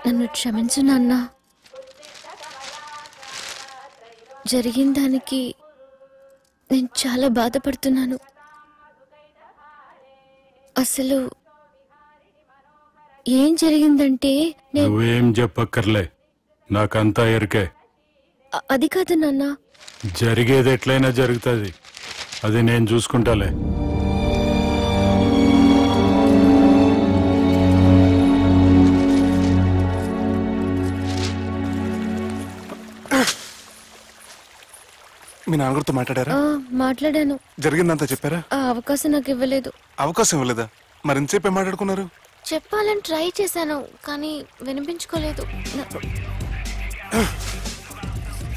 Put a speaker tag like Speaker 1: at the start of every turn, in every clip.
Speaker 1: నన్ను క్షమించు నాన్న. జరిగిన దానికి నేను చాలా బాధపడుతున్నాను. అసలు ఏం జరిగిందంటే
Speaker 2: నువ్వేం చెప్పక్కర్లే, నాకంతా ఎరికే.
Speaker 1: అది కాదు నాన్న.
Speaker 2: జరిగేది ఎట్లయినా జరుగుతుంది, అది నేను చూసుకుంటాలే.
Speaker 3: మీ నాన్నగారితో మాట్లాడారా?
Speaker 1: మాట్లాడాను.
Speaker 3: జరిగిందంతా చెప్పారా?
Speaker 1: అవకాశం నాకు ఇవ్వలేదు.
Speaker 3: అవకాశం ఇవ్వలేదా? మరి ఎంతసేపు మాట్లాడుకున్నారు?
Speaker 1: చెప్పాలని ట్రై చేశాను కానీ వినిపించుకోలేదు.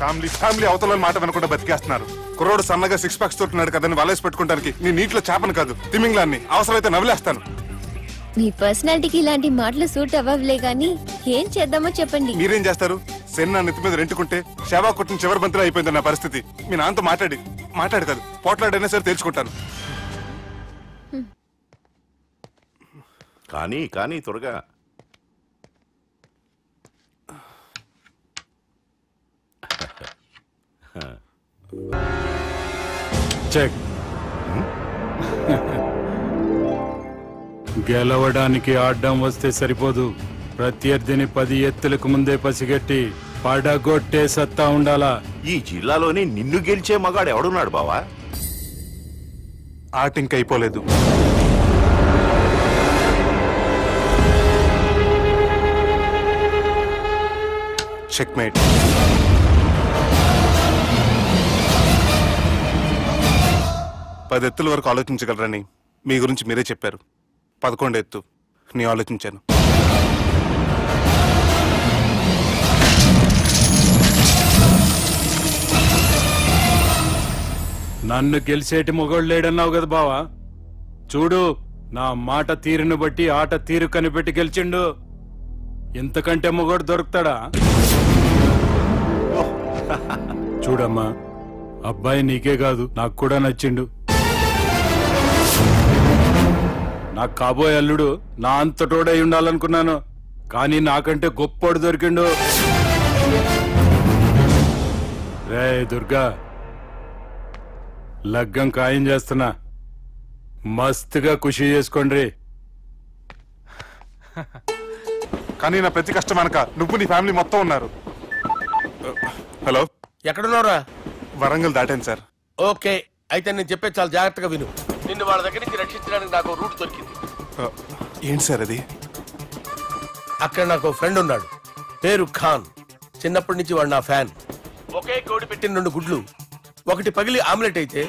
Speaker 3: ఫ్యామిలీ అవతల మాట వినకుండా బతికేస్తున్నారు. కుర్రోడు సన్నగా 6 ప్యాక్స్ తోటున్నాడు కదని వలేసి పెట్టుకోవడానికి నీ నీటిలో చేపను కాదు తిమింగ్లాన్ని అవసరమైతే నవ్వులేస్తాను.
Speaker 1: మీ పర్సనాలిటీకి ఇలాంటి మాటలు సూట్ అవ్వలే గానీ ఏం చేద్దామో చెప్పండి.
Speaker 3: మీరేం చేస్తారు? సెన్న నెత్తి మీద రెంటుకుంటే శవా కొట్టిన చివరి బంతిలో అయిపోయింది నా పరిస్థితి. మీ నాన్నతో మాట్లాడు కాదు పోట్లాడైనా సరే తెలుసుకుంటాను.
Speaker 4: కానీ త్వరగా
Speaker 2: చెక్. గెలవడానికి ఆడ్డం వస్తే సరిపోదు, ప్రత్యర్థిని 10 ఎత్తులకు ముందే పసిగట్టి పడగొట్టే సత్తా ఉండాలా.
Speaker 4: ఈ జిల్లాలోనే నిన్ను గెలిచే మగాడు ఎవడున్నాడు బావా?
Speaker 3: ఆట ఇంక అయిపోలేదు. చెక్మేట్. పది ఎత్తుల వరకు ఆలోచించగలరని మీ గురించి మీరే చెప్పారు. 11 ఎత్తు నీ ఆలోచించాను.
Speaker 2: నన్ను గెలిచేటి మొగోడు లేడన్నావు కదా బావా, చూడు నా మాట తీరును బట్టి ఆట తీరు కనిపెట్టి గెలిచిండు. ఇంతకంటే మొగోడు దొరుకుతాడా? చూడమ్మా, అబ్బాయి నీకే కాదు నాకు కూడా నచ్చిండు. నాకు కాబోయే అల్లుడు నా అంతటోడై ఉండాలనుకున్నాను, కానీ నాకంటే గొప్పోడు దొరికిండు. రే దుర్గా, లగ్గం ఖాయం చేస్తున్నా, మస్తుగా ఖుషి చేసుకోండి.
Speaker 3: కానీ నా ప్రతి కష్టం అనక నువ్వు నీ ఫ్యామిలీ మొత్తం ఉన్నారు. హలో,
Speaker 5: ఎక్కడున్నారా?
Speaker 3: వరంగల్ దాటాను సార్.
Speaker 5: ఓకే, అయితే నేను చెప్పే చాలా జాగ్రత్తగా విను. నిన్ను వాళ్ళ దగ్గర నుంచి రక్షించడానికి నాకు రూట్ దొరికింది.
Speaker 3: ఏంటి సార్ అది?
Speaker 5: అక్కడ నాకు ఫ్రెండ్ ఉన్నాడు, పేరు ఖాన్. చిన్నప్పటి నుంచి వాడు నా ఫ్యాన్. ఒకే కోడి పెట్టిన 2 గుడ్లు, ఒకటి పగిలి ఆమ్లెట్ అయితే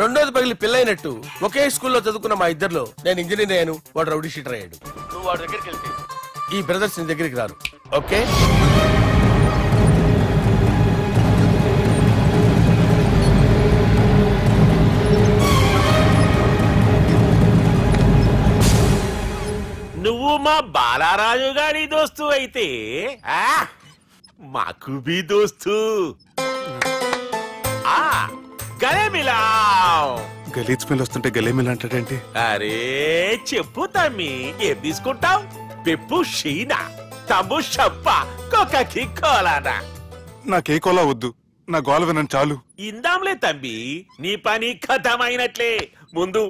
Speaker 5: రెండోది పగిలి పిల్లైనట్టు ఒకే స్కూల్లో చదువుకున్న మా ఇద్దరిలో నేను ఇంజనీర్ అయ్యాను, వాడు రౌడీ షీటర్ అయ్యాడు. నువ్వు వాడి దగ్గరికి వెళ్తే ఈ బ్రదర్స్ నీ దగ్గరికి రారు. ఓకే?
Speaker 6: నువ్వు మా బాలారాజు గారి దోస్తు అయితే మాకు బి దోస్తు.
Speaker 3: గలీజ్ స్మెల్ వస్తుంటే గలేమిల్ అంటాడేంటి?
Speaker 6: అరే చెప్పు తమ్మి, ఏం తీసుకుంటావు? పెప్పు షీనా, తమ్ము షప్ప, కొకకి కోలానా?
Speaker 3: నాకే కోలా వద్దు, నా గోల వినని చాలు.
Speaker 6: ఇందాంలే తమ్మి, నీ పని ఖతమైనట్లే. ముందు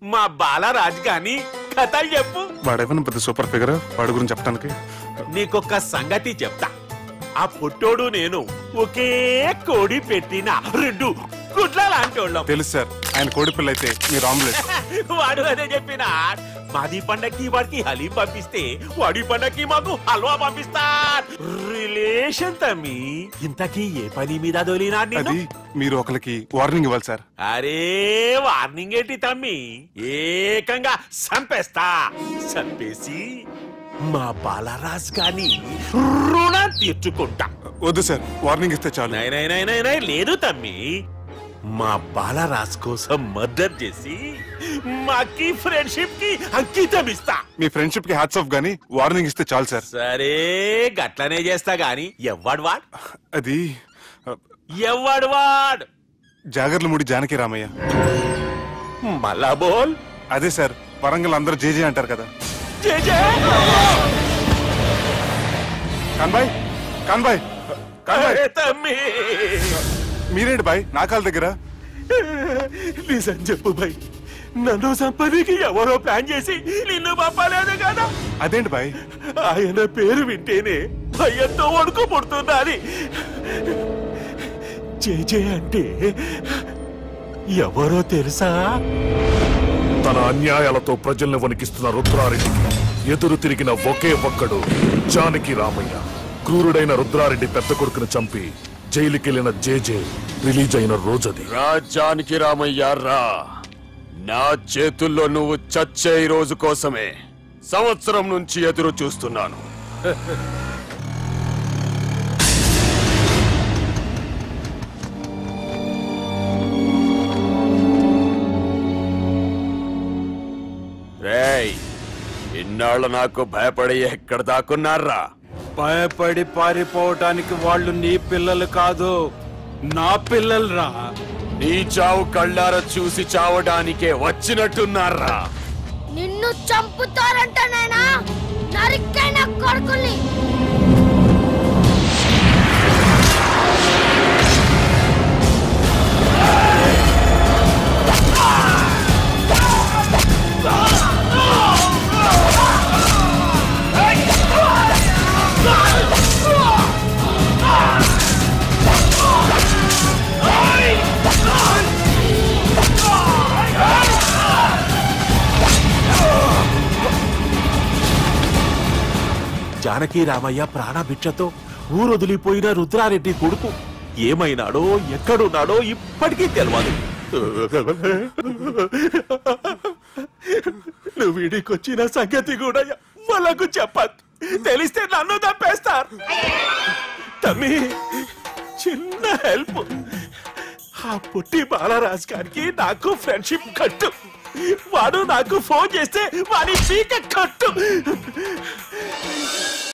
Speaker 6: మా బాలరాజు గాని కథలు చెప్పు.
Speaker 3: వాడేమన్నా పెద్ద సూపర్ ఫిగర్ వాడి గురించి చెప్పడానికి?
Speaker 6: నీకొక్క సంగతి చెప్తా. ఆ పుట్టోడు నేను ఒకే కోడి పెట్టిన 2 గుడ్ల లాంటోళ్ళం.
Speaker 3: తెలుసు సార్, ఆయన కోడి పిల్ల అయితే మీరు ఆమ్లెట్.
Speaker 6: వాడు అదే చెప్పిన. మాది పండక్కి వాడికి హలీం పంపిస్తే వాడి పండక్కి మాకు హల్వా పంపిస్తా. రిలేషన్ తమ్మి. ఇంతకీ ఏ పని మీద దొలినా?
Speaker 3: అది మీరు ఒకరికి వార్నింగ్ ఇవ్వాలి సార్.
Speaker 6: అరే వార్నింగ్ ఏంటి తమ్మి, ఏకంగా సంపేస్తా. సంపేసి మా బాలరాజ్ గాని రుణం తీర్చుకుంటా.
Speaker 3: వద్దు సార్, వార్నింగ్ ఇస్తే చాలు.
Speaker 6: లేదు తమ్మి, మా బాలరాజ్ కోసం మర్డర్ చేసి మాకి ఫ్రెండ్షిప్ కి అంకితం ఇస్తా.
Speaker 3: మీ ఫ్రెండ్షిప్ కి హ్యాట్స్ ఆఫ్ గానీ వార్నింగ్ ఇస్తే చాలు సార్.
Speaker 6: సరే గట్లనే చేస్తా గాని ఎవ్వడు వాడ్?
Speaker 3: అది
Speaker 6: ఎవ్వడు వాడ్?
Speaker 3: జాగర్లమూడి జానకి రామయ్య.
Speaker 6: మళ్ళా బోల్.
Speaker 3: అదే సార్, వరంగల్ అందరూ జేజే అంటారు కదా. కాన్బాయ్ కాన్బాయ్ కాన్బాయ్
Speaker 6: తమ్మి
Speaker 3: మీరేంటి బాయ్ నా కాళ్ళ దగ్గర?
Speaker 6: నిజం చెప్పు బాయ్, నన్ను సంపదికి ఎవరో ప్లాన్ చేసి నిన్ను పంపలేదు కదా?
Speaker 3: అదేంటి బాయ్?
Speaker 6: ఆయన పేరు వింటేనే భయంతో వణుకు పుడుతున్నది. జేజే అంటే ఎవరో తెలుసా?
Speaker 7: తన అన్యాయాలతో ప్రజల్ని వణికిస్తున్న రుద్రారెడ్డికి ఎదురు తిరిగిన ఒకే ఒక్కడు జానకి రామయ్య. క్రూరుడైన రుద్రారెడ్డి పెద్ద కొడుకును చంపి జైలుకెళ్లిన జేజే రిలీజ్ అయిన రోజది.
Speaker 8: రాజానికి రామయ్య రా, నా చేతుల్లో నువ్వు చచ్చే రోజు కోసమే సంవత్సరం నుంచి ఎదురు చూస్తున్నాను. రేయ్, ఇన్నాళ్ళు నాకు భయపడి ఎక్కడ దాక్కున్నారా?
Speaker 2: భయపడి పారిపోవటానికి వాళ్ళు నీ పిల్లలు కాదు, నా పిల్లలు రా.
Speaker 8: నీ చావు కళ్ళార చూసి చావడానికే వచ్చినట్టున్నారా?
Speaker 9: నిన్ను చంపుతారంట నేనా నరికైన కొడుకుల్ని.
Speaker 6: జానకి రామయ్య ప్రాణభిక్షతో ఊరొదిలిపోయిన రుద్రారెడ్డి కొడుకు ఏమైనాడో ఎక్కడున్నాడో ఇప్పటికీ తెలియదు. నువ్వు వీడికొచ్చిన సంగతి కూడా వాళ్ళకు చెప్పద్దు, తెలిస్తే నన్ను తప్పేస్తారు. తమ్మి, చిన్న హెల్ప్, ఆ పుట్టి బాలరాజ్ గారికి నాకు ఫ్రెండ్షిప్ కట్టు. వాడు నాకు ఫోన్ చేస్తే వాడి పీక కట్టు.